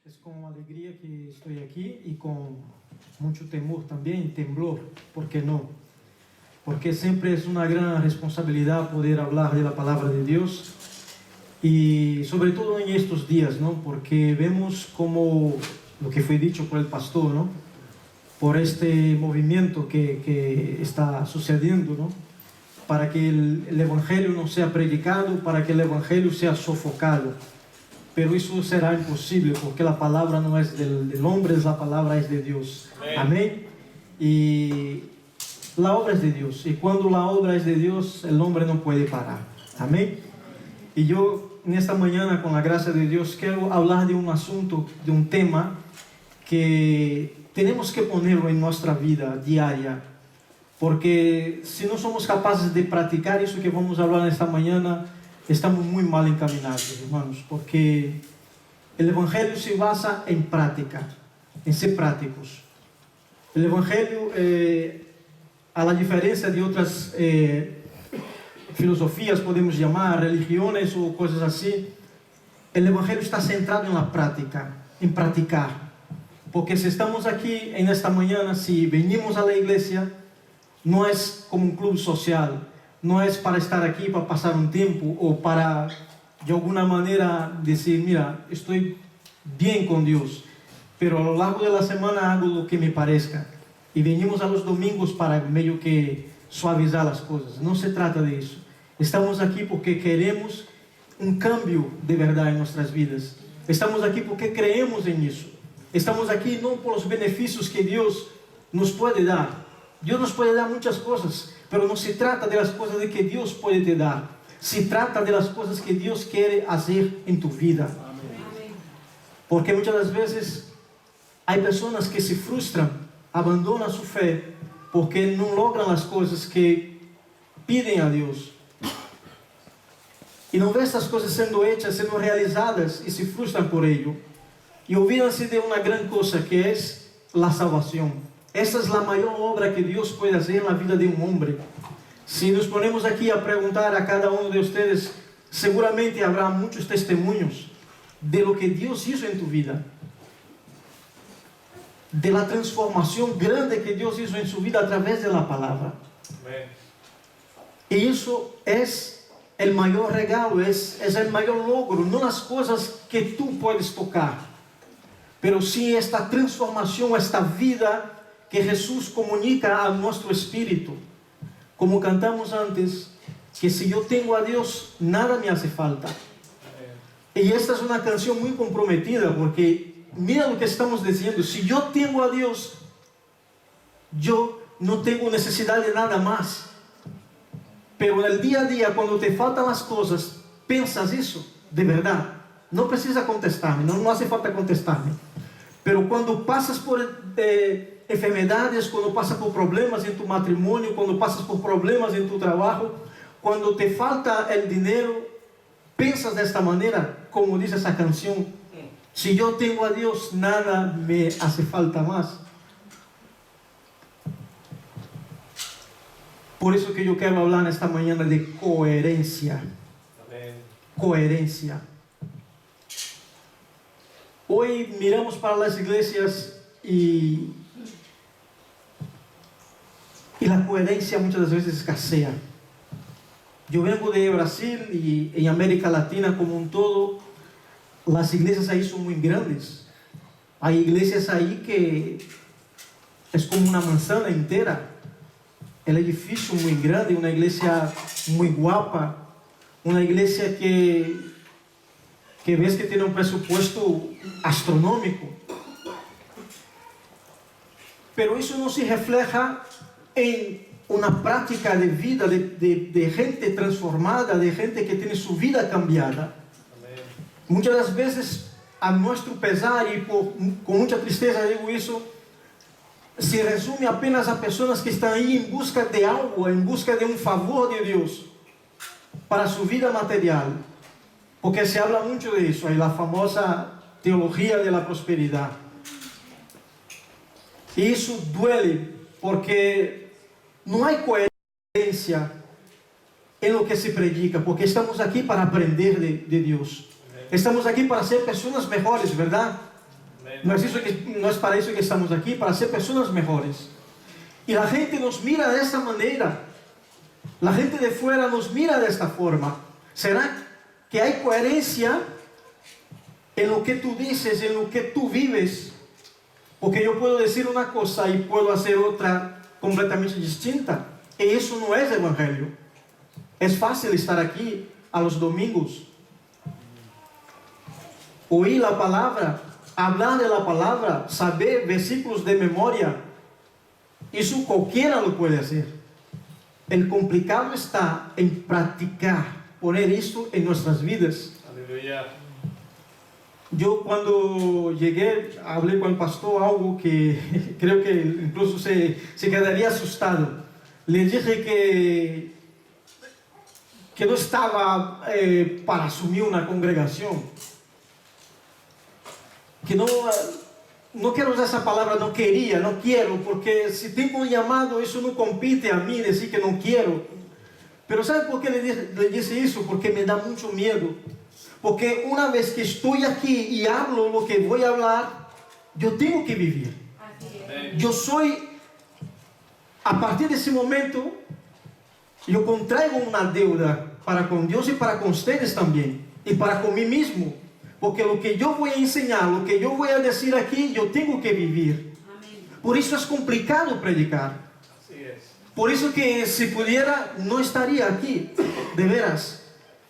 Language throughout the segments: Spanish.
Es con alegría que estoy aquí y con mucho temor también y temblor, ¿por qué no? Porque siempre es una gran responsabilidad poder hablar de la palabra de Dios y sobre todo en estos días, ¿no? Porque vemos como lo que fue dicho por el pastor, ¿no? Por este movimiento que está sucediendo, ¿no? Para que el Evangelio no sea predicado, para que el Evangelio sea sofocado. Pero eso será imposible porque la palabra no es del hombre, la palabra es de Dios. Amén. Y la obra es de Dios. Y cuando la obra es de Dios, el hombre no puede parar. Amén. Y yo en esta mañana, con la gracia de Dios, quiero hablar de un asunto, de un tema que tenemos que ponerlo en nuestra vida diaria. Porque si no somos capaces de practicar eso que vamos a hablar esta mañana, estamos muy mal encaminados, hermanos, porque el Evangelio se basa en práctica, en ser prácticos. El Evangelio, a la diferencia de otras filosofías, podemos llamar, religiones o cosas así, el Evangelio está centrado en la práctica, en practicar. Porque si estamos aquí en esta mañana, si venimos a la iglesia, no es como un club social, no es para estar aquí, para pasar un tiempo o para de alguna manera decir, mira, estoy bien con Dios, pero a lo largo de la semana hago lo que me parezca y venimos a los domingos para medio que suavizar las cosas. No se trata de eso. Estamos aquí porque queremos un cambio de verdad en nuestras vidas. Estamos aquí porque creemos en eso. Estamos aquí no por los beneficios que Dios nos puede dar. Dios nos puede dar muchas cosas, pero no se trata de las cosas de que Dios puede te dar. Se trata de las cosas que Dios quiere hacer en tu vida. Amén. Porque muchas veces hay personas que se frustran, abandonan su fe, porque no logran las cosas que piden a Dios. Y no ven estas cosas siendo hechas, siendo realizadas, y se frustran por ello. Y olvídanse de una gran cosa que es la salvación. Esa es la mayor obra que Dios puede hacer en la vida de un hombre. Si nos ponemos aquí a preguntar a cada uno de ustedes, seguramente habrá muchos testimonios de lo que Dios hizo en tu vida. De la transformación grande que Dios hizo en su vida a través de la palabra. Amén. Y eso es el mayor regalo, es el mayor logro. No las cosas que tú puedes tocar, pero sí esta transformación, esta vida que Jesús comunica a nuestro espíritu. Como cantamos antes, que si yo tengo a Dios, nada me hace falta. Y esta es una canción muy comprometida, porque mira lo que estamos diciendo: si yo tengo a Dios, yo no tengo necesidad de nada más. Pero en el día a día, cuando te faltan las cosas, piensas eso, de verdad. No precisa contestarme, no hace falta contestarme. Pero cuando pasas por enfermedades, cuando pasas por problemas en tu matrimonio, cuando pasas por problemas en tu trabajo, cuando te falta el dinero, piensas de esta manera, como dice esa canción: si yo tengo a Dios, nada me hace falta más. Por eso que yo quiero hablar en esta mañana de coherencia. Amén. Coherencia. Hoy miramos para las iglesias y la coherencia muchas veces escasea. Yo vengo de Brasil y en América Latina como un todo, las iglesias ahí son muy grandes. Hay iglesias ahí que es como una manzana entera. El edificio muy grande, una iglesia muy guapa, una iglesia que ves que tiene un presupuesto astronómico. Pero eso no se refleja en una práctica de vida, de gente transformada, de gente que tiene su vida cambiada. Amén. Muchas veces, a nuestro pesar y con mucha tristeza digo eso, se resume apenas a personas que están ahí en busca de algo, en busca de un favor de Dios para su vida material. Porque se habla mucho de eso, hay la famosa teología de la prosperidad. Y eso duele porque no hay coherencia en lo que se predica, porque estamos aquí para aprender de Dios. Estamos aquí para ser personas mejores, ¿verdad? No es para eso que estamos aquí, para ser personas mejores. Y la gente nos mira de esta manera. La gente de fuera nos mira de esta forma. ¿Será que hay coherencia en lo que tú dices, en lo que tú vives? Porque yo puedo decir una cosa y puedo hacer otra completamente distinta. Y eso no es evangelio. Es fácil estar aquí a los domingos, oír la palabra, hablar de la palabra, saber versículos de memoria. Eso cualquiera lo puede hacer. El complicado está en practicar, poner esto en nuestras vidas. Aleluya. Yo cuando llegué, hablé con el pastor algo que creo que incluso se quedaría asustado. Le dije que no estaba para asumir una congregación. Que no quiero usar esa palabra, no quiero, porque si tengo un llamado, eso no compite a mí decir que no quiero. Pero ¿sabe por qué le dije eso? Porque me da mucho miedo. Porque una vez que estoy aquí y hablo lo que voy a hablar, yo tengo que vivir. Yo soy, a partir de ese momento, yo contraigo una deuda para con Dios y para con ustedes también. Y para con mí mismo. Porque lo que yo voy a enseñar, lo que yo voy a decir aquí, yo tengo que vivir. Por eso es complicado predicar. Así es. Por eso que si pudiera, no estaría aquí. De veras.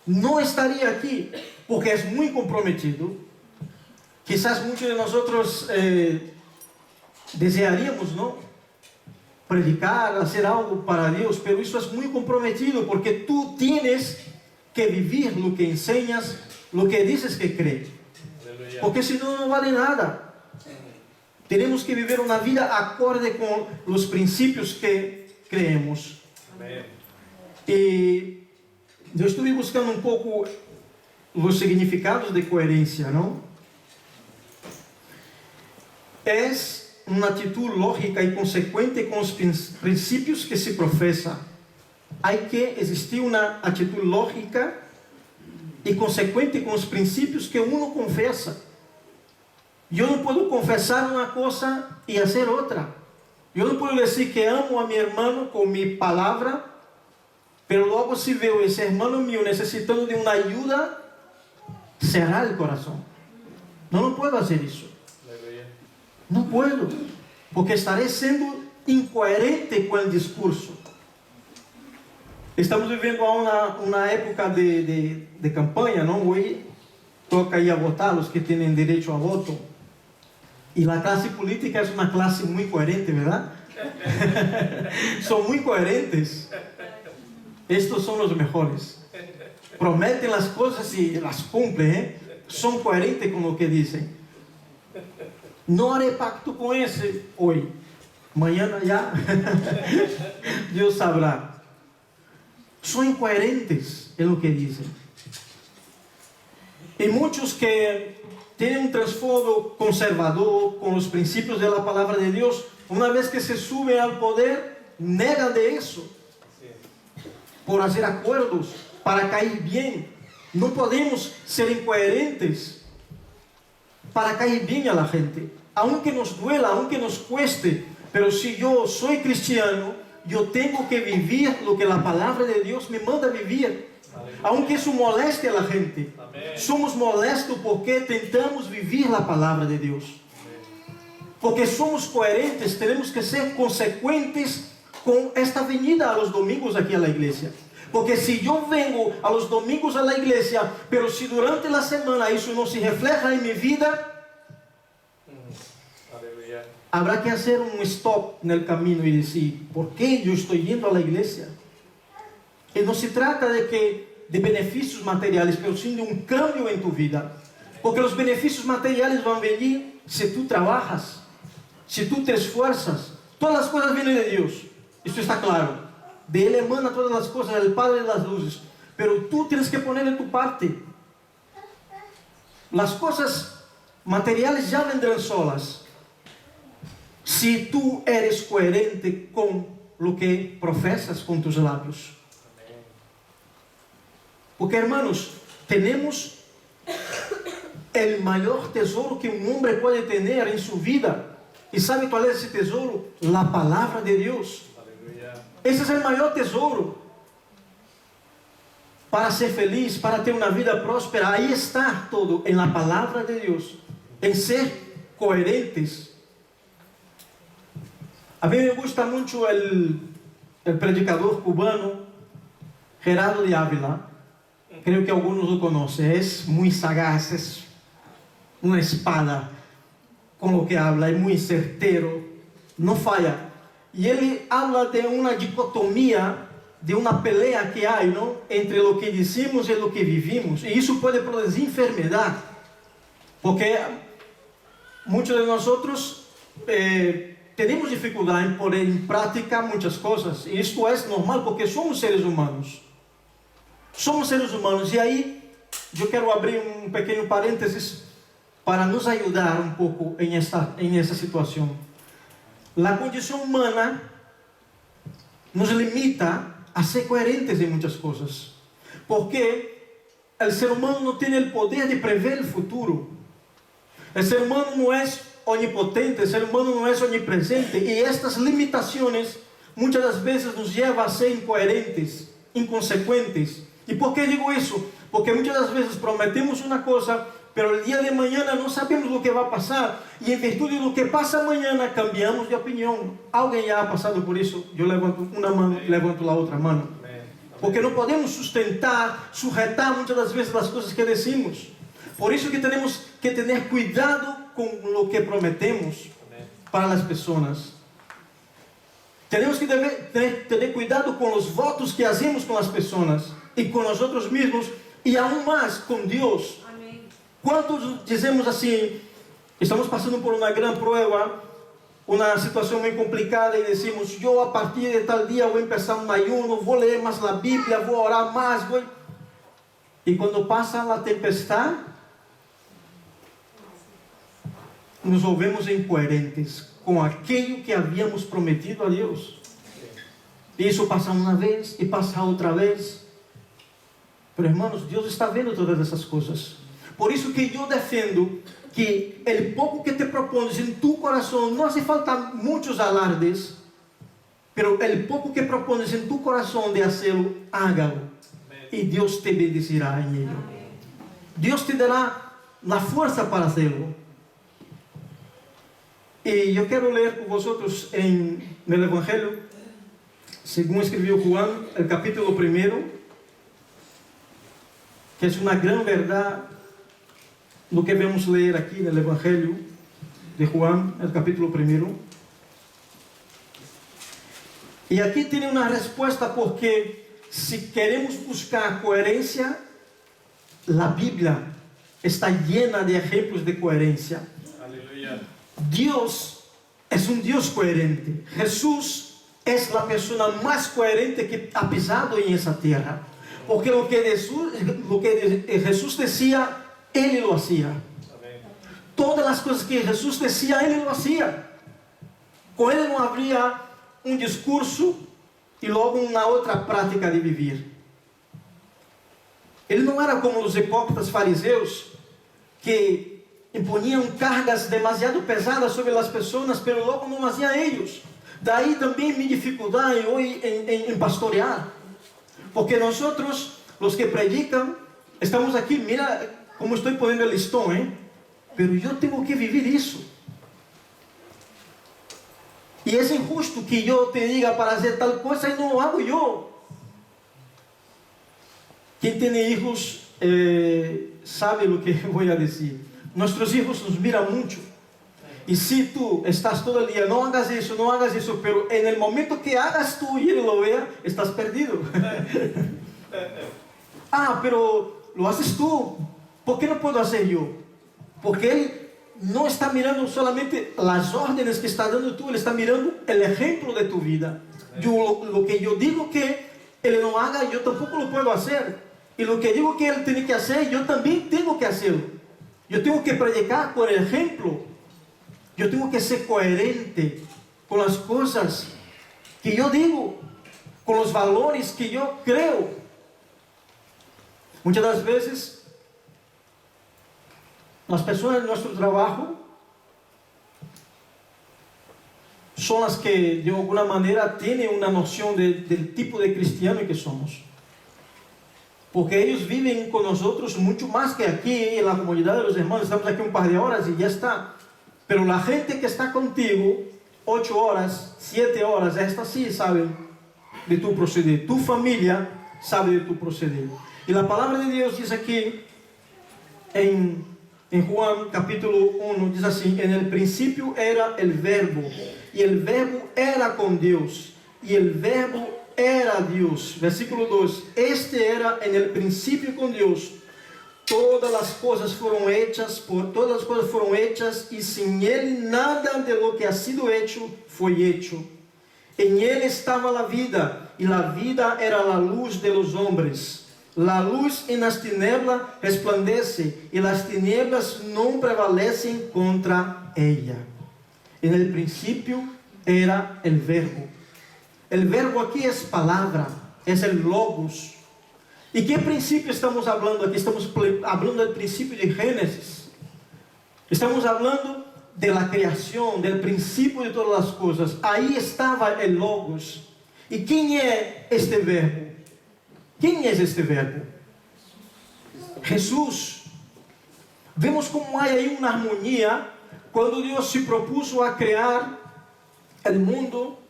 No estaría aquí. Porque es muy comprometido. Quizás muchos de nosotros desearíamos, ¿no? Predicar, hacer algo para Dios. Pero eso es muy comprometido. Porque tú tienes que vivir lo que enseñas, lo que dices que crees. Porque si no, no vale nada. Tenemos que vivir una vida acorde con los principios que creemos. Amén. Y yo estuve buscando un poco los significados de coherencia, ¿no? Es una actitud lógica y consecuente con los principios que se profesa. Hay que existir una actitud lógica y consecuente con los principios que uno confesa. Yo no puedo confesar una cosa y hacer otra. Yo no puedo decir que amo a mi hermano con mi palabra, pero luego si veo ese hermano mío necesitando de una ayuda, cerrar el corazón. No puedo hacer eso. No puedo, porque estaré siendo incoherente con el discurso. Estamos viviendo una época de campaña, ¿no? Hoy toca ir a votar los que tienen derecho a voto. Y la clase política es una clase muy coherente, ¿verdad? Son muy coherentes. Estos son los mejores. Prometen las cosas y las cumplen, ¿eh? Son coherentes con lo que dicen. No haré pacto con ese hoy. Mañana ya Dios sabrá. Son incoherentes en lo que dicen. Y muchos que tienen un trasfondo conservador con los principios de la palabra de Dios, una vez que se suben al poder, negan de eso. Por hacer acuerdos, para caer bien. No podemos ser incoherentes para caer bien a la gente. Aunque nos duela, aunque nos cueste, pero si yo soy cristiano, yo tengo que vivir lo que la palabra de Dios me manda vivir. Aunque eso moleste a la gente. Amén. Somos molestos porque tentamos vivir la palabra de Dios. Amén. Porque somos coherentes, tenemos que ser consecuentes con esta venida a los domingos aquí a la iglesia. Porque si yo vengo a los domingos a la iglesia, pero si durante la semana eso no se refleja en mi vida, habrá que hacer un stop en el camino y decir, ¿por qué yo estoy yendo a la iglesia? Y no se trata de beneficios materiales, pero sí de un cambio en tu vida. Porque los beneficios materiales van a venir si tú trabajas, si tú te esfuerzas. Todas las cosas vienen de Dios, esto está claro. De Él emana todas las cosas, el Padre de las luces. Pero tú tienes que poner de tu parte. Las cosas materiales ya vendrán solas. Si tú eres coherente con lo que profesas con tus labios. Porque hermanos, tenemos el mayor tesoro que un hombre puede tener en su vida. ¿Y sabe cuál es ese tesoro? La palabra de Dios. Aleluya. Ese es el mayor tesoro. Para ser feliz, para ter uma vida próspera, aí está todo, em la palavra de Deus, em ser coerentes. A mim me gusta muito o predicador cubano Gerardo de Ávila. Creio que alguns o conhecem. É muito sagaz, é uma espada com o que habla, é muito certeiro, não falha. E ele habla de uma dicotomia, de uma pelea que há, ¿no?, entre o que dizemos e o que vivimos, e isso pode produzir enfermidade, porque muitos de nós temos dificuldade em pôr em prática muitas coisas, e isto é normal porque somos seres humanos. Somos seres humanos, e aí eu quero abrir um pequeno parênteses para nos ajudar um pouco em essa situação. A condição humana nos limita a ser coherentes em muitas coisas, porque o ser humano não tem o poder de prever o futuro. O ser humano não é onipotente, o ser humano não é onipresente, e estas limitações muitas das vezes nos levam a ser incoerentes, inconsequentes. E por que digo isso? Porque muitas das vezes prometemos uma coisa, pero o dia de manhã não sabemos o que vai passar, e em virtude do que passa amanhã cambiamos de opinião. Alguém já ha passado por isso? Eu levanto uma mão e levanto a outra mão, porque não podemos sujetar muitas das vezes as coisas que decimos. Por isso que temos que ter cuidado com o que prometemos para as pessoas. Temos que ter cuidado com os votos que fazemos com as pessoas e com nós outros mesmos, e aún mais com Deus. Quantos dizemos assim, estamos passando por uma grande prova, uma situação muito complicada, e decimos, eu a partir de tal dia vou começar um ayuno, vou ler mais a Bíblia, vou orar mais, e quando passa a tempestade, nos volvemos incoerentes com aquilo que havíamos prometido a Deus. E isso passa uma vez e passa outra vez. Pero hermanos, Deus está vendo todas essas coisas. Por isso que eu defendo que o pouco que te propones em tu coração, não hace falta muitos alardes, pero o pouco que propones em tu coração de hacerlo, hágalo, e Deus te bendecirá em ello. Deus te dará a força para hacerlo. E eu quero ler com vosotros no Evangelho, segundo escreveu Juan, o capítulo 1, que é uma grande verdade, do que vamos ler aqui no Evangelho de Juan, no capítulo 1. E aqui tem uma resposta, porque se queremos buscar coerência, a Bíblia está llena de exemplos de coerência. Aleluia. Deus é um Deus coerente. Jesús é a pessoa mais coerente que ha pisado em essa terra. Porque o que Jesus decía, Ele lo hacía. Todas as coisas que Jesus decía, Ele lo hacía. Com Ele não haveria um discurso e logo uma outra prática de viver. Ele não era como os hipócritas fariseus, que imponiam cargas demasiado pesadas sobre as pessoas, mas logo não faziam eles. Daí também minha dificuldade hoje em pastorear. Porque nós, os que predicam, estamos aqui, mira como estou poniendo el listão, pero eu tenho que viver isso. E é injusto que eu te diga para fazer tal coisa e não lo hago eu. Quem tem hijos sabe o que vou dizer. Nossos hijos nos miram muito. E se tu estás todo el dia, não hagas isso, pero en el momento que hagas tu e ele lo vea, estás perdido. Pero lo haces tú. ¿Por qué no puedo hacer yo? Porque ele não está mirando solamente as ordens que está dando tú, ele está mirando o exemplo de tu vida. Lo que eu digo que ele não haga, eu tampoco lo puedo hacer. E lo que digo que ele tem que hacer, eu também tenho que hacerlo. Eu tenho que predicar por exemplo. Eu tenho que ser coerente com as coisas que eu digo, com os valores que eu creio. Muitas das vezes, Las personas de nuestro trabajo son las que de alguna manera tienen una noción del tipo de cristiano que somos. Porque ellos viven con nosotros mucho más que aquí en la comunidad de los hermanos. Estamos aquí un par de horas y ya está. Pero la gente que está contigo 8 horas, 7 horas, esta sí sabe de tu proceder. Tu familia sabe de tu proceder. Y la palabra de Dios dice aquí en Juan capítulo 1, dice así: en el principio era el verbo, y el verbo era con Dios, y el verbo era Dios. Versículo 2: este era en el principio con Dios. Todas las cosas fueron hechas y sin Él nada de lo que ha sido hecho fue hecho. En Él estaba la vida, y la vida era la luz de los hombres. La luz en las tinieblas resplandece, y las tinieblas no prevalecen contra ella. En el principio era el verbo. El verbo aquí es palabra, es el logos. ¿Y qué principio estamos hablando aquí? Estamos hablando del principio de Génesis. Estamos hablando de la creación, del principio de todas las cosas. Ahí estaba el logos. ¿Y quién es este verbo? ¿Quién es este verbo? Jesús. Vemos cómo hay ahí una armonía cuando Dios se propuso a crear el mundo.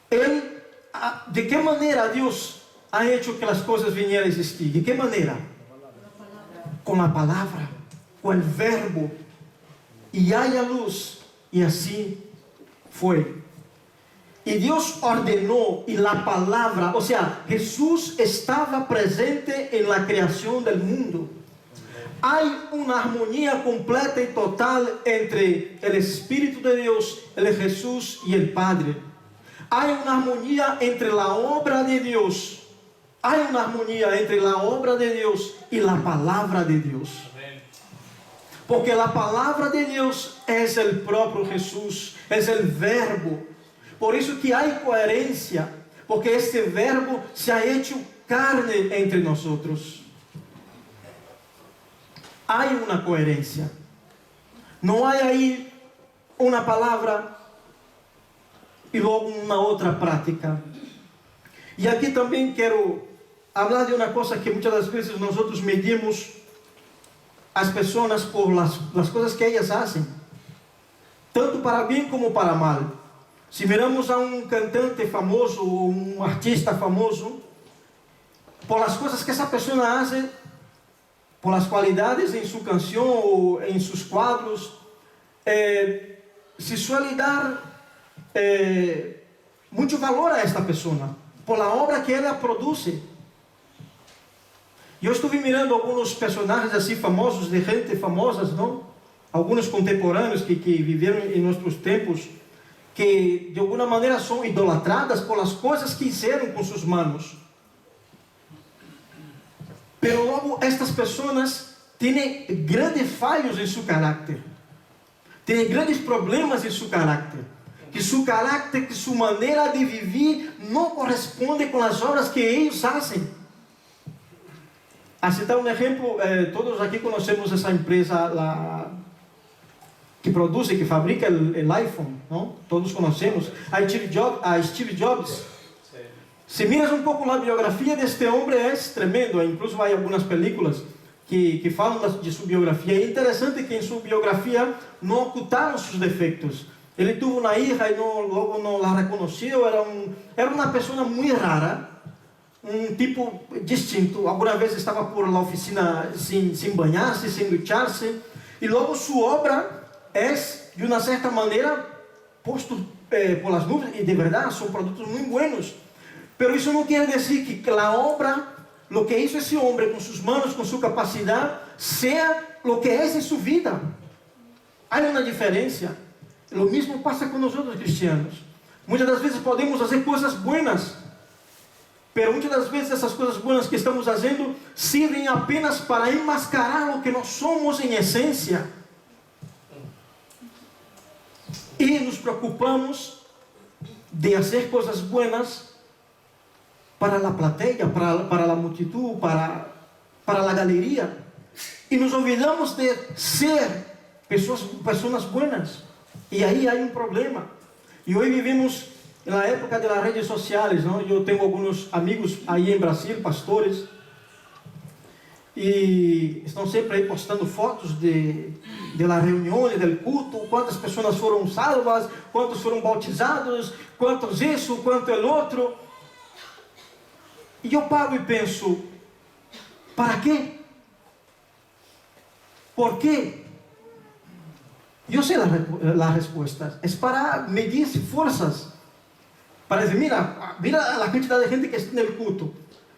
¿De qué manera Dios ha hecho que las cosas vinieran a existir? ¿De qué manera? Con la palabra, con el verbo. Y haya luz, y así fue. Y Dios ordenó, y la palabra, o sea, Jesús estaba presente en la creación del mundo. Hay una armonía completa y total entre el Espíritu de Dios, el Jesús y el Padre. Hay una armonía entre la obra de Dios. Hay una armonía entre la obra de Dios y la palabra de Dios. Porque la palabra de Dios es el propio Jesús, es el verbo. Por eso que hay coherencia, porque este verbo se ha hecho carne entre nosotros. Hay una coherencia. No hay ahí una palabra y luego una otra práctica. Y aquí también quiero hablar de una cosa que muchas veces nosotros medimos a las personas por las cosas que ellas hacen, tanto para bien como para mal. Si miramos a un cantante famoso o un artista famoso, por las cosas que esa persona hace, por las cualidades en su canción o en sus cuadros, se suele dar mucho valor a esta persona, por la obra que ella produce. Yo estuve mirando algunos personajes así famosos, de gente famosas, ¿no? Algunos contemporáneos que vivieron en nuestros tiempos, que de alguna manera son idolatradas por las cosas que hicieron con sus manos. Pero luego estas personas tienen grandes fallos en su carácter, tienen grandes problemas en su carácter, que su carácter, que su manera de vivir no corresponde con las obras que ellos hacen. A citar un ejemplo, todos aquí conocemos esa empresa que produce, que fabrica el iPhone, ¿no? Todos conocemos a Steve Jobs. Si miras un poco la biografía de este hombre, es tremendo. Incluso hay algunas películas que falam de su biografía. Es interesante que en su biografía no ocultaron sus defectos. Él tuvo una hija y luego no la reconoció. Era una persona muy rara, un tipo distinto. Alguna vez estaba por la oficina sin bañarse, sin ducharse. Y luego su obra es, de una cierta manera, puesto por las nubes. Y de verdad son productos muy buenos. Pero eso no quiere decir que la obra, lo que hizo ese hombre con sus manos, con su capacidad, sea lo que es en su vida. Hay una diferencia. Lo mismo pasa con nosotros cristianos. Muchas das veces podemos hacer cosas buenas, pero muchas das veces esas cosas buenas que estamos haciendo sirven apenas para enmascarar lo que no somos en esencia. Y nos preocupamos de hacer cosas buenas para la platea, para la multitud, para la galería. y nos olvidamos de ser personas buenas. Y ahí hay un problema. Y hoy vivimos en la época de las redes sociales, ¿no? Yo tengo algunos amigos ahí en Brasil, pastores, y estão sempre aí postando fotos de las reuniões, del culto, quantas pessoas foram salvas, quantos foram bautizados, quantos isso, quanto el outro. E eu paro e penso, ¿para quê? ¿Por quê? Eu sei a resposta. É para medir forças. Para dizer, mira a quantidade de gente que está no culto.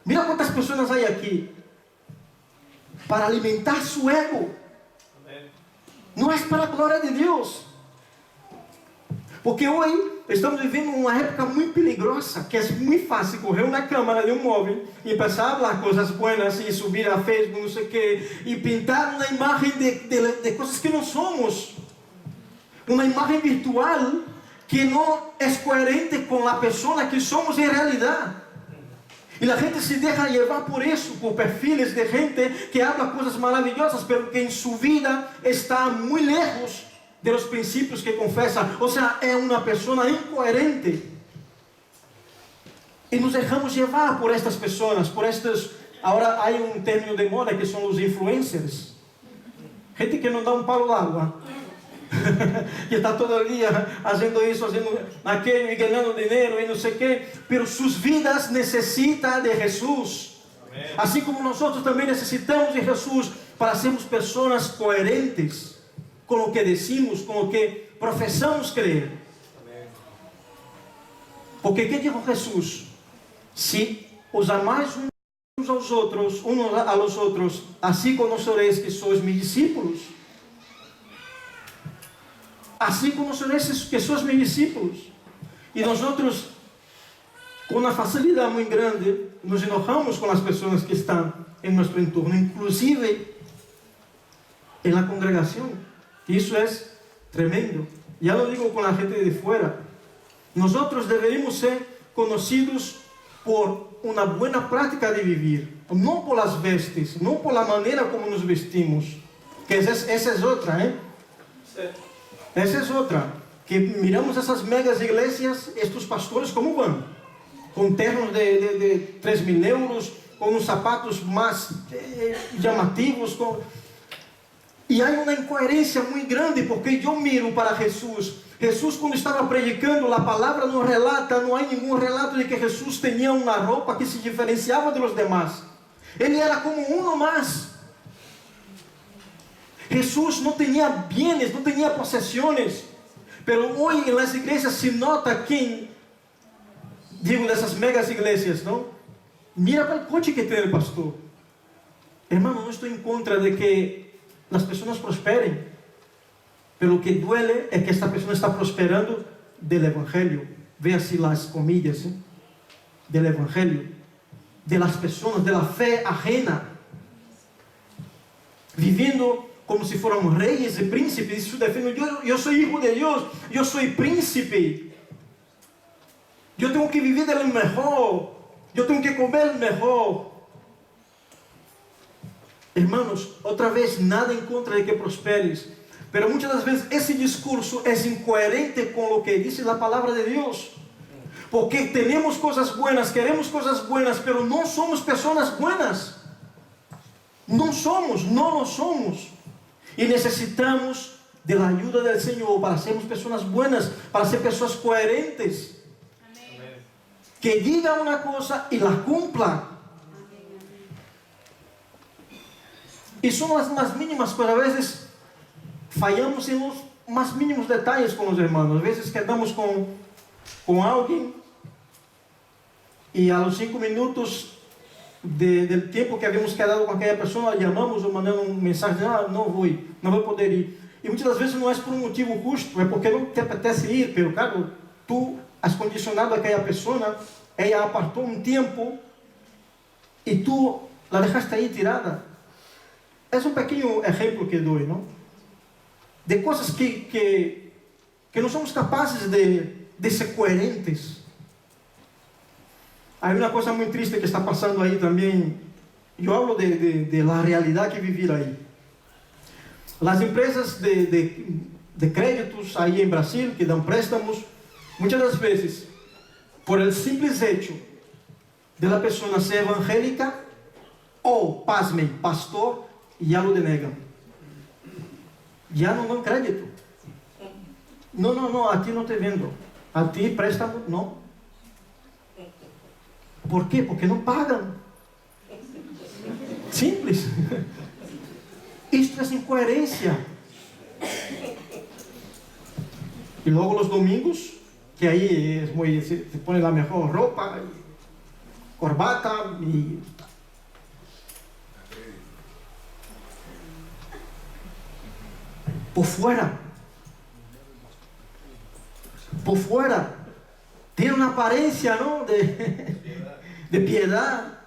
Mira quantas pessoas há aqui. Para alimentar su ego. Não é para a glória de Deus. Porque hoje estamos vivendo uma época muito peligrosa, que é muito fácil correr uma câmera de um móvel e começar a falar coisas buenas e subir a Facebook, não sei o que, e pintar uma imagem de coisas que não somos. Uma imagem virtual que não é coerente com a pessoa que somos em realidade. E a gente se deixa levar por isso, por perfis de gente que habla coisas maravilhosas, mas que em sua vida está muito lejos de los princípios que confessa. Ou seja, é uma pessoa incoerente. E nos deixamos levar por estas pessoas, por estes. Agora há um término de moda que são os influencers. Gente que não dá um palo d'água. Que está todo dia fazendo isso, fazendo aquilo, e ganhando dinheiro e não sei o que, mas suas vidas necessitam de Jesus. Amém. Assim como nós também necessitamos de Jesus para sermos pessoas coerentes com o que decimos, com o que professamos crer. Amém. Porque o que dijo Jesus? Se os amais uns aos outros, assim conocereis que sois meus discípulos. Assim conocereis que sois meus discípulos. E nós, com uma facilidade muito grande, nos enojamos com as pessoas que estão em nosso entorno, inclusive na congregação. Isso é tremendo. Já não digo com a gente de fora. Nós deveríamos ser conhecidos por uma boa prática de viver, não por as vestes, não por a maneira como nos vestimos. Que essa é outra, hein? Essa é outra, que miramos essas megas igrejas, estes pastores como vão, com ternos de 3.000 euros, com uns sapatos mais chamativos, e há uma incoerência muito grande, porque eu miro para Jesus, quando estava predicando, a palavra não relata, não há nenhum relato de que Jesus tinha uma roupa que se diferenciava dos demais, ele era como um mais. Jesus não tinha bienes, não tinha possessões, mas hoje nas igrejas se nota quem, digo dessas megas igrejas, não? Mira para o coche que tem o pastor. Irmão, não estou em contra de que as pessoas prosperem, pelo que duele é que esta pessoa está prosperando do evangelho. Veja-se as comillas, ¿eh? Do evangelho, de las pessoas, de la fé ajena, vivendo como se fôramos reis e príncipes. Isso defende, eu sou filho de Deus, eu sou príncipe, eu tenho que viver do melhor, eu tenho que comer o melhor. Hermanos, outra vez, nada em contra de que prosperes, mas muitas das vezes esse discurso é incoerente com o que diz a palavra de Deus, porque temos coisas buenas, queremos coisas buenas, mas não somos pessoas buenas. Não lo somos. E necessitamos da ajuda do Senhor para sermos pessoas buenas, para ser pessoas coerentes. Amém. Que digam uma coisa e la cumplam. E são as mínimas coisas. Às vezes falhamos em os mais mínimos detalhes com os irmãos. Às vezes quedamos com alguém e a los 5 minutos del tempo que havíamos quedado com aquela pessoa, chamamos ou mandamos mensagem, não vou poder ir. E muitas das vezes não é por um motivo justo, é porque não te apetece ir, pero claro, tu has condicionado aquela pessoa, ela apartou um tempo e tu la dejaste aí tirada. É um pequeno exemplo que dou, não? De coisas que não somos capazes de ser coerentes. Há uma coisa muito triste que está passando aí também. Eu hablo de la realidade que viver aí. Las empresas de créditos ahí en Brasil, que dan préstamos, muchas das veces, por el simple hecho de la persona ser evangélica, ou, pasmem, pastor, ya lo denegan. Ya no dan crédito. No, a ti no te vendo. A ti préstamo, no. ¿Por quê? Porque não pagam. Simples. Isto é incoerência. E logo os domingos, que aí é muito, se põe a melhor roupa, corbata e por fora tem uma aparência, não, de piedade.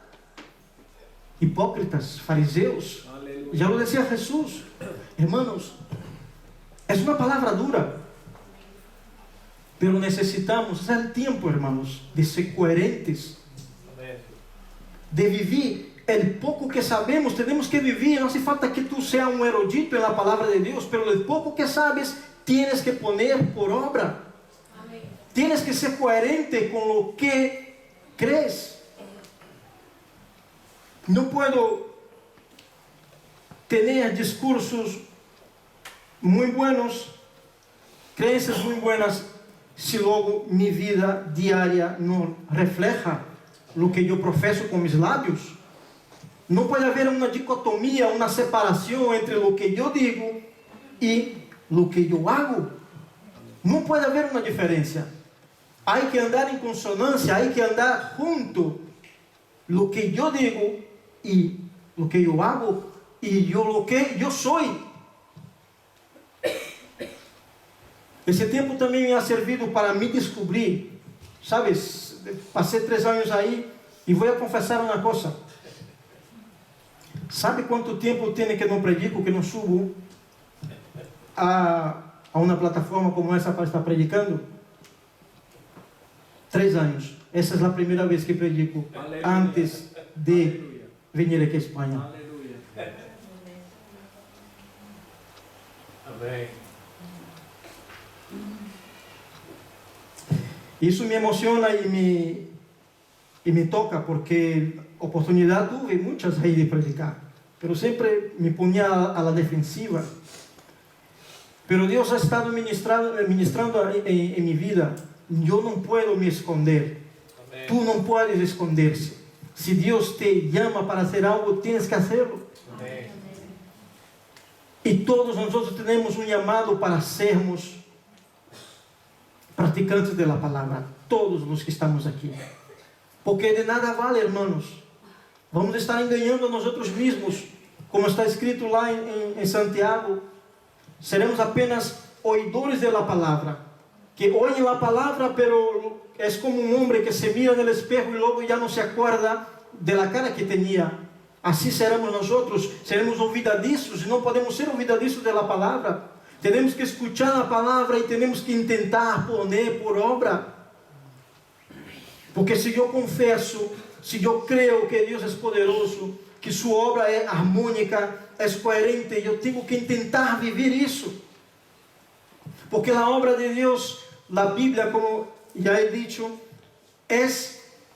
Hipócritas, fariseus. Já lo decía Jesús, hermanos, es una palabra dura, pero necesitamos, es el tiempo, hermanos, de ser coherentes, de vivir el poco que sabemos. Tenemos que vivir. No hace falta que tú seas un erudito en la palabra de Dios, pero el poco que sabes tienes que poner por obra. Tienes que ser coherente con lo que crees. No puedo tener discursos muy buenos, creencias muy buenas, si luego mi vida diaria no refleja lo que yo profeso con mis labios. No puede haber una dicotomía, una separación entre lo que yo digo y lo que yo hago. No puede haber una diferencia. Hay que andar en consonancia, hay que andar junto. Lo que yo digo y lo que yo hago y lo que yo soy. Esse tempo também me ha servido para me descobrir. Sabes, passei 3 anos aí e vou confessar uma coisa. Sabe quanto tempo eu tenho que não predico, que não subo a uma plataforma como essa para estar predicando? 3 anos. Essa é a primeira vez que predico. Aleluia. Antes de vir aqui à Espanha. Aleluia. Amém. Isso me emociona e me toca, porque oportunidade tuve muitas aí de predicar, pero sempre me punha a la defensiva. Pero Deus ha estado ministrando em minha vida. Eu não posso me esconder. Amém. Tu não podes esconder-se. Se Deus te chama para fazer algo, tens que fazê-lo. E todos nós temos um chamado para sermos praticantes da palavra, todos os que estamos aqui, porque de nada vale, hermanos, vamos estar enganando a nós mesmos, como está escrito lá em Santiago, seremos apenas oidores da palavra, que oyen a palavra, pero é como um homem que se mira no espejo e logo já não se acorda da cara que tinha. Assim seremos nós, seremos olvidadizos, e não podemos ser olvidadizos da palavra. Temos que escuchar a palavra e temos que tentar poner por obra. Porque se eu confesso, se eu creio que Deus é poderoso, que sua obra é harmônica, é coerente, eu tenho que tentar viver isso. Porque a obra de Deus, a Bíblia, como já he dicho, é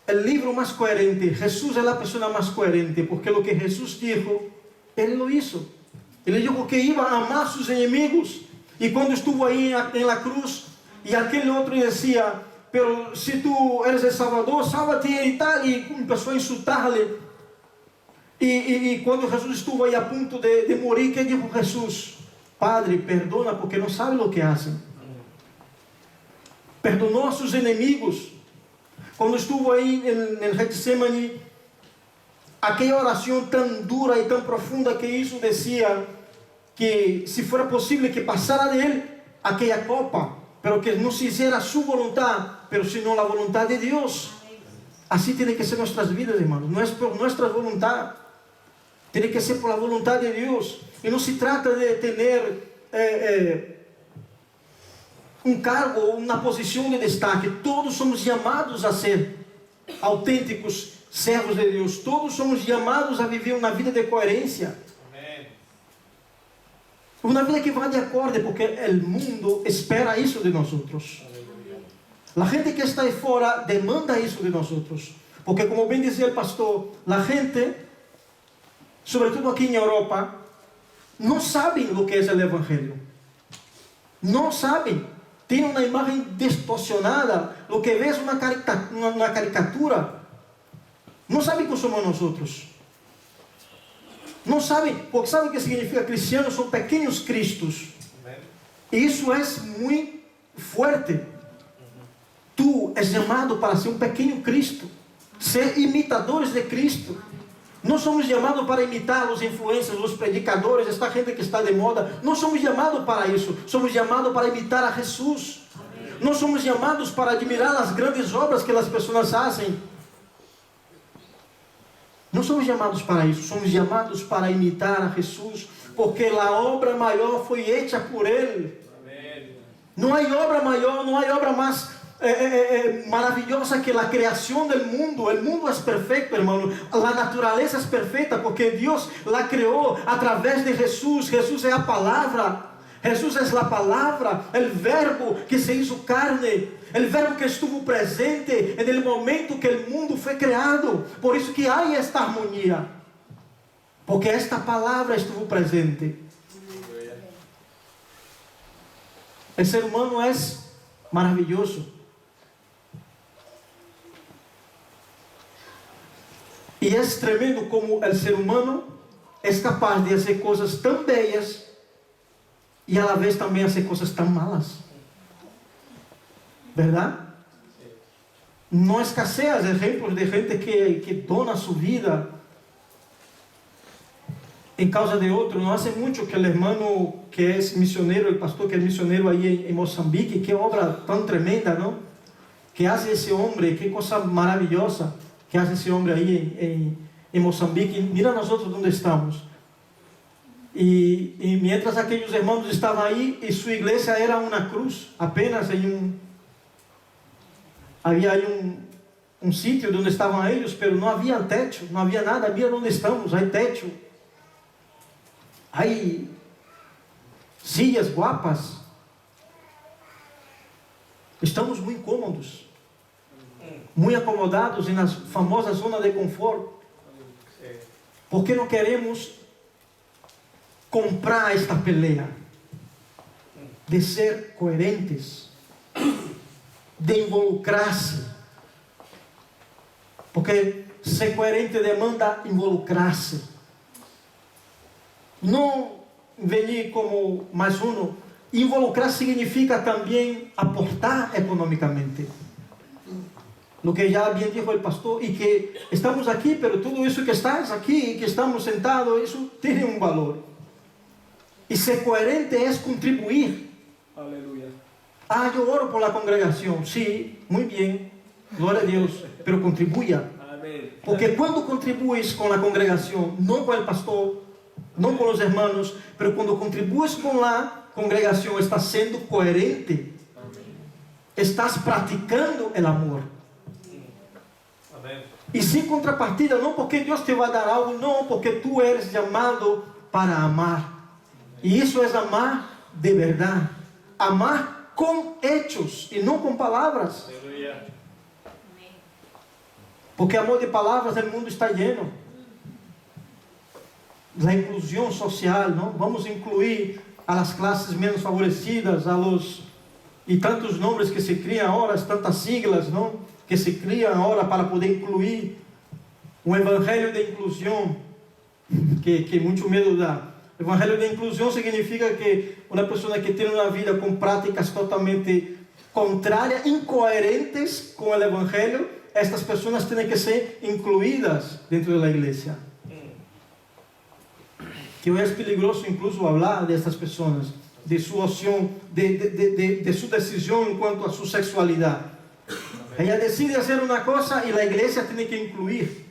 o livro mais coerente. Jesus é a pessoa mais coerente, porque o que Jesus dijo, Ele lo hizo. Ele dijo que iba a amar sus inimigos. E quando estuvo aí em la cruz, e aquele outro dizia, pero se tu eres el Salvador, salva-te e tal, e começou a insultar-lhe. E quando Jesus estuvo aí a ponto de morir, que dijo Jesus? Padre, perdona, porque não sabe o que fazem. Perdonou a seus inimigos. Quando estuvo aí em Getsemane, aquela oração tão dura e tão profunda que isso dizia que se fora possível que passara de ele aquela copa, pero que não se hiciera su voluntad, pero sino la voluntad de Dios. Así tiene que ser nuestras vidas, hermanos. No es por nuestra voluntad, tiene que ser por la voluntad de Dios. Y no se trata de tener un cargo o una posición de destaque. Todos somos llamados a ser auténticos servos de Deus. Todos somos chamados a viver uma vida de coerência. Amém. Una vida que va de acorde, porque el mundo espera eso de nosotros. La gente que está ahí fuera demanda eso de nosotros. Porque como bien decía el pastor, la gente, sobre todo aquí en Europa, no saben lo que es el Evangelio. No saben. Tienen una imagen distorsionada. Lo que ves es una caricatura. No saben que somos nosotros. No saben, porque saben que significa cristianos, son pequeños cristos. Y eso es muy fuerte. Tú és llamado para ser um pequeno Cristo, ser imitadores de Cristo. Não somos chamados para imitar os influencers, os predicadores, esta gente que está de moda. Não somos chamados para isso. Somos chamados para imitar a Jesus. Não somos chamados para admirar as grandes obras que as pessoas fazem. Não somos chamados para isso. Somos chamados para imitar a Jesus, porque a obra maior foi feita por Ele. Não há obra maior, não há obra mais maravillosa que a criação do mundo. O mundo é perfeito, irmão. A natureza é perfeita porque Deus la criou através de Jesus. Jesus é a palavra. Jesus é a palavra, o verbo que se hizo carne, o verbo que estuvo presente no momento que o mundo foi criado. Por isso que há esta harmonia, porque esta palavra estuvo presente. O ser humano é maravilhoso. E é tremendo como o ser humano é capaz de fazer coisas tão belas e a la vez também fazer coisas tão malas. ¿Verdade? Não escasseia exemplos de gente que dona sua vida em causa de outro. Não hace muito que o irmão que é missioneiro, o pastor que é missioneiro aí em Moçambique, que obra tão tremenda, não? Que hace esse homem, que coisa maravilhosa que hace esse homem aí em Moçambique. Mira nós outros onde estamos. E mientras aqueles irmãos estavam aí, e sua igreja era uma cruz, apenas em havia aí um sítio onde estavam eles, mas não havia teto, não havia nada. Mira onde estamos, há teto, há sillas guapas. Estamos muito cômodos, muito acomodados na famosa zona de conforto, porque não queremos comprar esta pelea de ser coerentes, de involucrar-se, porque ser coerente demanda involucrar-se, não venir como mais um. Involucrar significa também aportar economicamente. Lo que já bem dijo o pastor, e que estamos aqui, pero tudo isso que estás aqui, que estamos sentados, isso tem um valor. E ser coerente é contribuir. Aleluia. Ah, eu oro por la congregação. Sí, muito bem, glória a Deus, pero contribuya. Amém. Porque quando contribuis com a congregação, não com o pastor, não com os irmãos, pero quando contribuis com a congregação, estás sendo coerente. Estás praticando o amor. Amém. E sem contrapartida, não porque Deus te vai dar algo, não, porque tu eres chamado para amar. E isso é amar de verdade. Amar com hechos e não com palavras. Aleluia. Porque amor de palavras, o mundo está lleno. A inclusão social, não? Vamos incluir a las classes menos favorecidas, a los e tantos nomes que se criam agora, tantas siglas, não? Que se criam agora para poder incluir um evangelho de inclusão, que muito medo dá. Evangelho de inclusão significa que uma pessoa que tem uma vida com práticas totalmente contrárias, incoerentes com o evangelho, estas pessoas têm que ser incluídas dentro da igreja. Que é peligroso incluso falar destas pessoas, de sua opção, de sua decisão em quanto a sua sexualidade. Ela decide fazer uma coisa e a igreja tem que incluir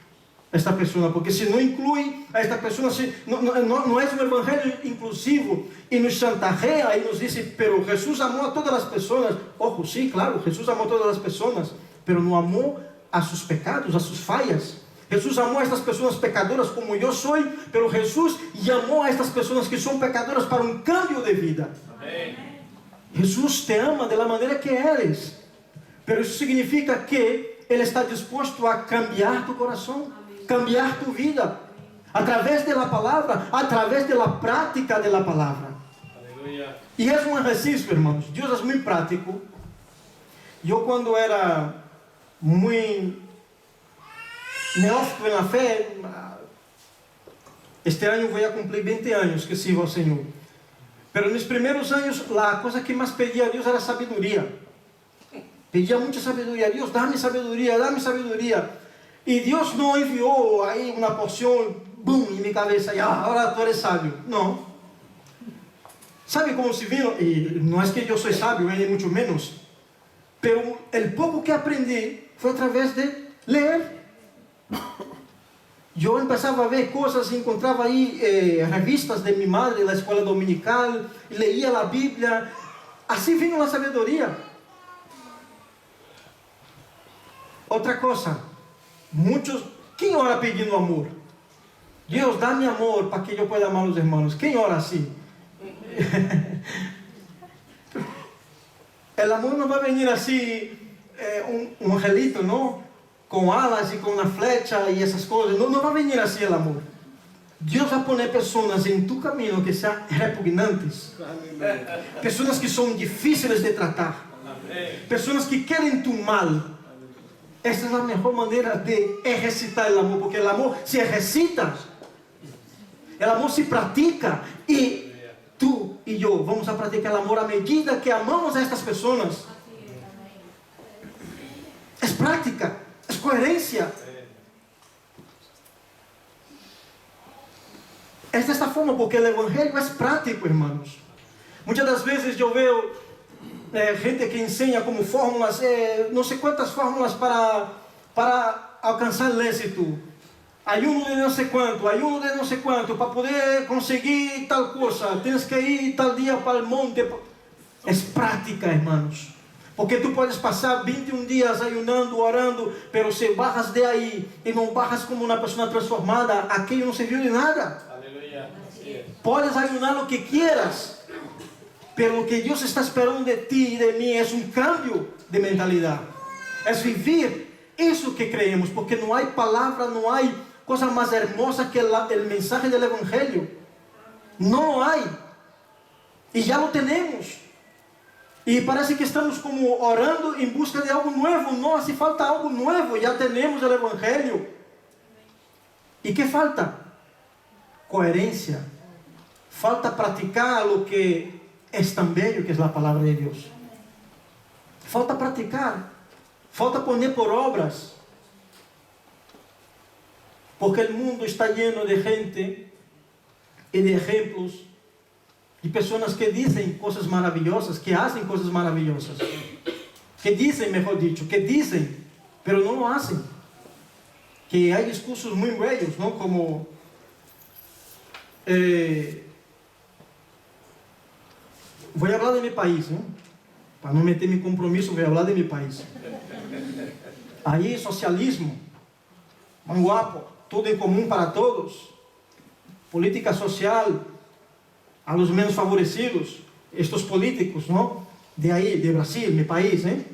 esta pessoa, porque se não inclui a esta pessoa, não é um evangelho inclusivo e nos chantageia e nos diz, pero Jesus amou a todas as pessoas. Ojo, sim, claro, Jesus amou a todas as pessoas, pero não amou a seus pecados, a suas falhas. Jesús amó a estas personas pecadoras como yo soy, pero Jesús llamó a estas personas que son pecadoras para un cambio de vida. Amén. Jesús te ama de la manera que eres, pero eso significa que Él está dispuesto a cambiar tu corazón, cambiar tu vida, a través de la palabra, a través de la práctica de la palabra. Aleluya. Y es un ejercicio, hermanos. Dios es muy práctico. Yo cuando era muy neófito en la fe, este año voy a cumplir 20 años que sirvo al Señor. Pero en mis primeros años, la cosa que más pedía a Dios era sabiduría. Pedía mucha sabiduría. Dios, dame sabiduría, dame sabiduría. Y Dios no envió ahí una porción, boom, en mi cabeza, y ahora tú eres sabio. No. ¿Sabe cómo se vino? Y no es que yo soy sabio, ni mucho menos. Pero el poco que aprendí fue a través de leer. Yo empezaba a ver cosas, encontraba ahí revistas de mi madre, la escuela dominical, leía la Biblia. Así vino la sabiduría. Otra cosa, muchos, ¿quién ora pidiendo amor? Dios, dame amor para que yo pueda amar a los hermanos. ¿Quién ora así? El amor no va a venir así, un angelito, ¿no? Con alas y con una flecha y esas cosas. No, no va a venir así el amor. Dios va a poner personas en tu camino que sean repugnantes. Personas que son difíciles de tratar. Personas que quieren tu mal. Esa es la mejor manera de ejercitar el amor, porque el amor se ejercita. El amor se practica. Y tú y yo vamos a practicar el amor a medida que amamos a estas personas. Es práctica, es coherencia. Es de esta forma, porque el Evangelio es práctico, hermanos. Muchas das veces yo veo gente que enseña como fórmulas, no sé cuántas fórmulas para alcanzar el éxito. Ayuno de no sé cuánto, para poder conseguir tal cosa, tienes que ir tal día para el monte. Es práctica, hermanos. Porque tú puedes pasar 21 días ayunando, orando, pero si bajas de ahí y no bajas como una persona transformada, aquello no sirvió de nada. Aleluya. Puedes ayunar lo que quieras, pero lo que Dios está esperando de ti y de mí es un cambio de mentalidad. Es vivir eso que creemos, porque no hay palabra, no hay cosa más hermosa que el mensaje del Evangelio. No lo hay. Y ya lo tenemos. Y parece que estamos como orando en busca de algo nuevo. No hace falta algo nuevo, ya tenemos el Evangelio. ¿Y qué falta? Coherencia. Falta practicar lo que es tan bello que es la palabra de Dios. Falta practicar. Falta poner por obras. Porque el mundo está lleno de gente y de ejemplos y personas que dicen cosas maravillosas, que hacen cosas maravillosas, que dicen, mejor dicho, que dicen, pero no lo hacen. Que hay discursos muy bellos, ¿no? Como voy a hablar de mi país, ¿no? Para no meter mi compromiso, voy a hablar de mi país. Ahí socialismo, muy guapo, todo en común para todos, política social, a los menos favorecidos, estos políticos, ¿no? De ahí, de Brasil, mi país, ¿eh?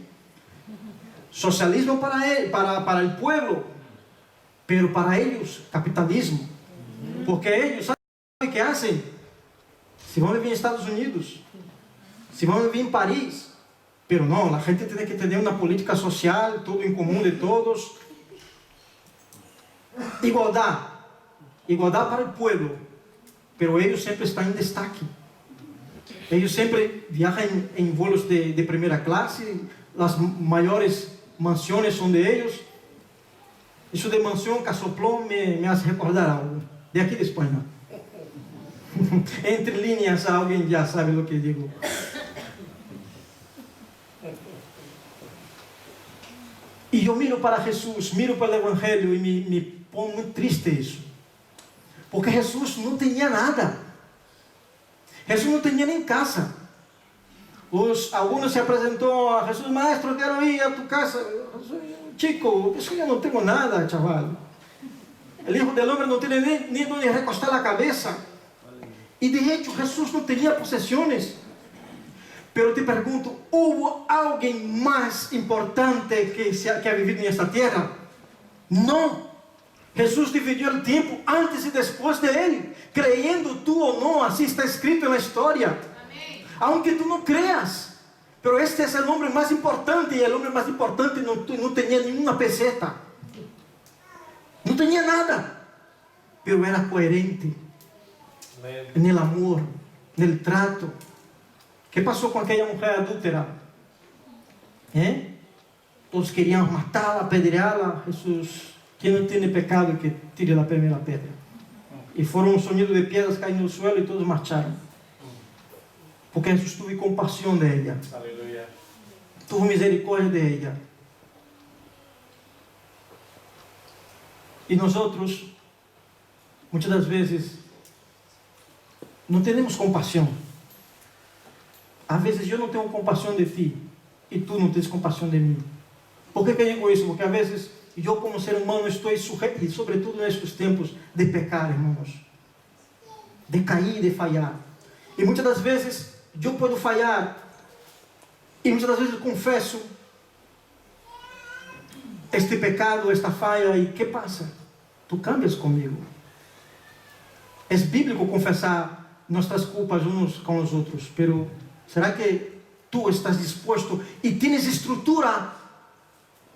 Socialismo para el pueblo, pero para ellos, capitalismo. Porque ellos, ¿saben qué hacen? Si van a vivir en Estados Unidos, si van a vivir en París, pero no, la gente tiene que tener una política social, todo en común de todos. Igualdad para el pueblo, pero ellos siempre están en destaque. Ellos siempre viajan en vuelos de primera clase, las mayores mansiones son de ellos. Eso de mansión, casoplón, me hace recordar algo, de aquí de España. Entre líneas, alguien ya sabe lo que digo. Y yo miro para Jesús, miro para el Evangelio y me pone muy triste eso. Porque Jesús no tenía nada. Jesús no tenía ni casa. Algunos se presentó a Jesús: maestro, quiero ir a tu casa. Chico, eso yo no tengo nada, chaval. el Hijo del Hombre no tiene ni donde recostar la cabeza. Y de hecho Jesús no tenía posesiones. Pero te pregunto, ¿hubo alguien más importante que ha vivido en esta tierra? No. Jesús dividió el tiempo antes y después de él, creyendo tú o no, así está escrito en la historia. Amén. Aunque tú no creas, pero este es el hombre más importante, y el hombre más importante no tenía ni una peseta, no tenía nada, pero era coherente en el amor, en el trato. ¿Qué pasó con aquella mujer adúltera? Todos querían matarla, apedrearla. Jesús, quien no tiene pecado, que tire la primera piedra. Y fueron un sonido de piedras cayendo en el suelo y todos marcharon. Porque Jesús tuvo compasión de ella. Aleluya. Tuvo misericordia de ella. Y nosotros, muchas das veces, no tenemos compasión. A veces yo no tengo compasión de ti y tú no tienes compasión de mí. ¿Por qué digo eso? Porque a veces yo como ser humano estoy sujeto, y sobre todo en estos tiempos, de pecar, hermanos. De cair, de fallar. Y muchas das veces yo puedo fallar. Y muchas das veces confeso este pecado, esta falla. ¿Y qué pasa? Tú cambias conmigo. Es bíblico confesar nuestras culpas unos con los otros, pero ¿será que tú estás dispuesto y tienes estructura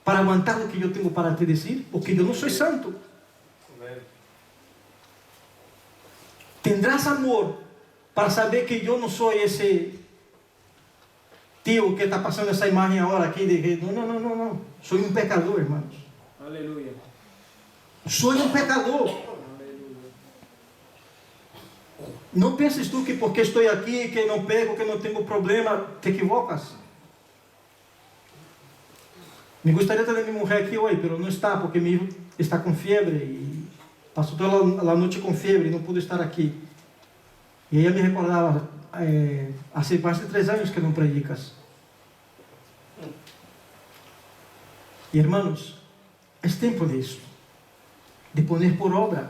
para aguantar lo que yo tengo para te decir? Porque yo no soy santo. ¿Tendrás amor para saber que yo no soy ese tío que está pasando esa imagen ahora aquí de que no, soy un pecador, hermanos? Aleluya. Soy un pecador. No pienses tú que porque estoy aquí, que no pego, que no tengo problema, te equivocas. Me gustaría tener mi mujer aquí hoy, pero no está, porque mi hijo está con fiebre y pasó toda la noche con fiebre y no pudo estar aquí. Y ella me recordaba, hace más de 3 años que no predicas. Y hermanos, es tiempo de eso, de poner por obra,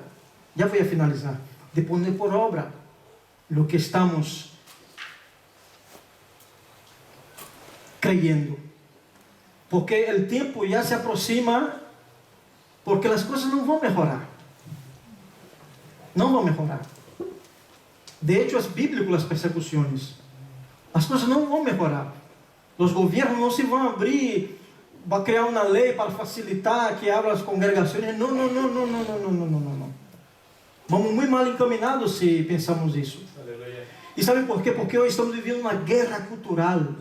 ya voy a finalizar, de poner por obra lo que estamos creyendo. Porque el tiempo ya se aproxima, porque las cosas no van a mejorar. No van a mejorar. De hecho, es bíblico las persecuciones. Las cosas no van a mejorar. Los gobiernos no se van a abrir, va a crear una ley para facilitar que abra las congregaciones. No. Vamos muy mal encaminados si pensamos eso. Aleluya. ¿Y saben por qué? Porque hoy estamos viviendo una guerra cultural.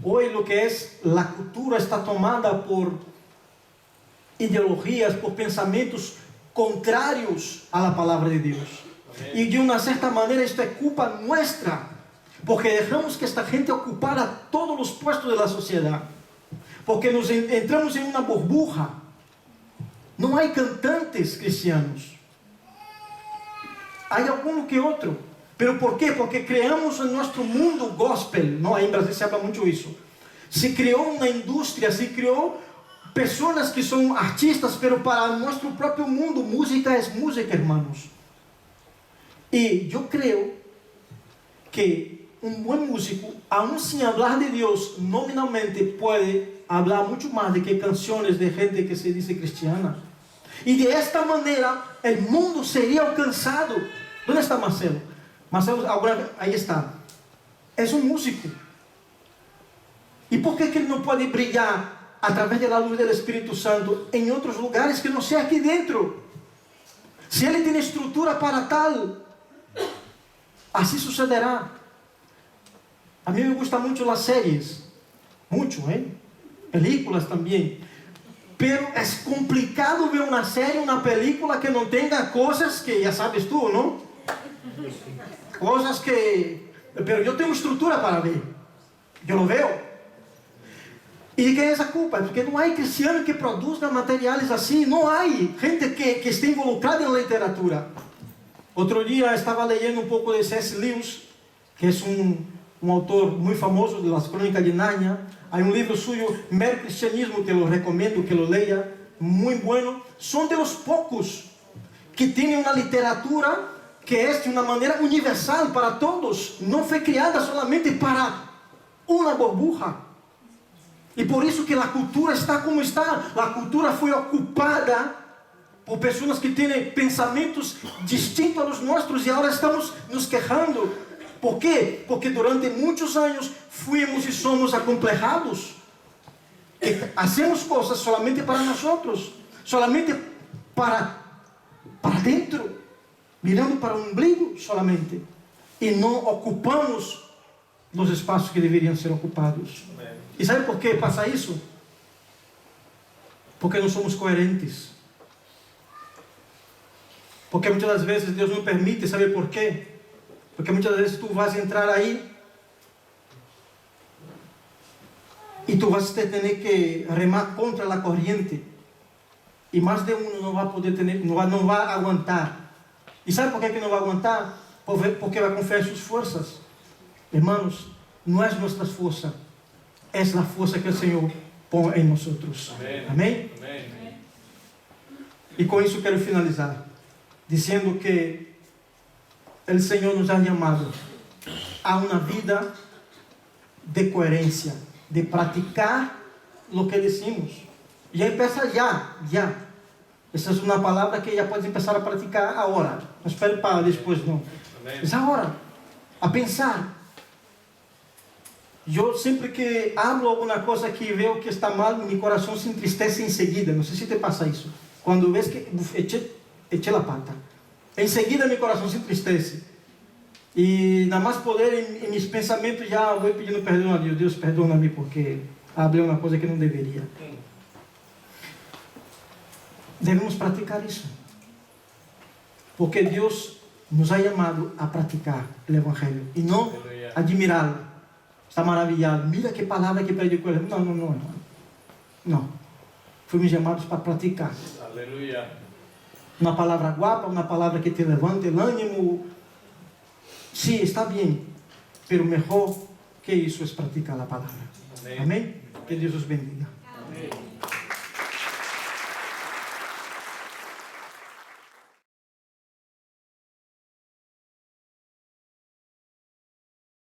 Hoy lo que es la cultura está tomada por ideologías, por pensamientos contrarios a la palabra de Dios. Amén. Y de una cierta manera esto es culpa nuestra, porque dejamos que esta gente ocupara todos los puestos de la sociedad, porque nos entramos en una burbuja. No hay cantantes cristianos, hay alguno que otro. ¿Pero por qué? Porque creamos en nuestro mundo gospel, ¿no? Ahí en Brasil se habla mucho eso. Se creó una industria, se creó personas que son artistas, pero para nuestro propio mundo, música es música, hermanos. Y yo creo que un buen músico, aún sin hablar de Dios nominalmente, puede hablar mucho más de que canciones de gente que se dice cristiana. Y de esta manera el mundo sería alcanzado. ¿Dónde está Marcelo? Marcelo, ahora ahí está. Es un músico. ¿Y por qué que él no puede brillar a través de la luz del Espíritu Santo en otros lugares que no sea aquí dentro? Si él tiene estructura para tal, así sucederá. A mí me gustan mucho las series. Mucho, películas también. Pero es complicado ver una serie, una película que no tenga cosas que ya sabes tú, ¿no? Cosas que... Pero yo tengo estructura para ver. Yo lo veo. ¿Y de qué es esa culpa? Porque no hay cristiano que produzca materiales así. No hay gente que esté involucrada en la literatura. Otro día estaba leyendo un poco de C.S. Lewis, que es un autor muy famoso de las Crónicas de Narnia. Hay un libro suyo, Mero Cristianismo, que lo recomiendo que lo lea. muy bueno, son de los pocos que tienen una literatura que es de una manera universal para todos. No fue creada solamente para una burbuja. Y por eso que la cultura está como está. La cultura fue ocupada por personas que tienen pensamientos distintos a los nuestros y ahora estamos nos quejando. ¿Por qué? Porque durante muchos años fuimos y somos acomplejados. Hacemos cosas solamente para nosotros, solamente para dentro, mirando para o umbligo solamente, e não ocupamos os espaços que deveriam ser ocupados. E sabe por que passa isso? Porque não somos coerentes. Porque muitas das vezes Deus não permite, sabe por quê? Porque muitas vezes tu vas entrar aí e tu vas ter que remar contra a corrente. E mais de um não vai poder ter, não vai aguentar. E sabe por que não vai aguentar? Porque vai confiar em suas forças. Irmãos, não é nossa força, é a força que o Senhor põe em nós. Amém? Amém? Amém? E com isso quero finalizar, dizendo que o Senhor nos ha chamado a uma vida de coerência, de praticar o que decimos. Já empieza já. Essa é uma palavra que já pode começar a praticar agora. Não espere para depois, não. É agora. A pensar. Eu sempre que hablo alguma coisa que vejo que está mal, meu coração se entristece em seguida. Não sei se te passa isso. Quando vês que eché a pata, em seguida meu coração se entristece. E nada mais poder em meus pensamentos já vou pedindo perdão a Deus. Deus, perdona-me porque falei uma coisa que não deveria. Devemos praticar isso. Porque Deus nos ha chamado a praticar o Evangelho e não admirá-lo. Está maravilhado. Mira que palavra que predicou. Não. Fomos chamados para praticar. Aleluia. Uma palavra guapa, uma palavra que te levante o ânimo. Sim, está bem. Pero melhor que isso é praticar a palavra. Amém? Que Deus os bendiga.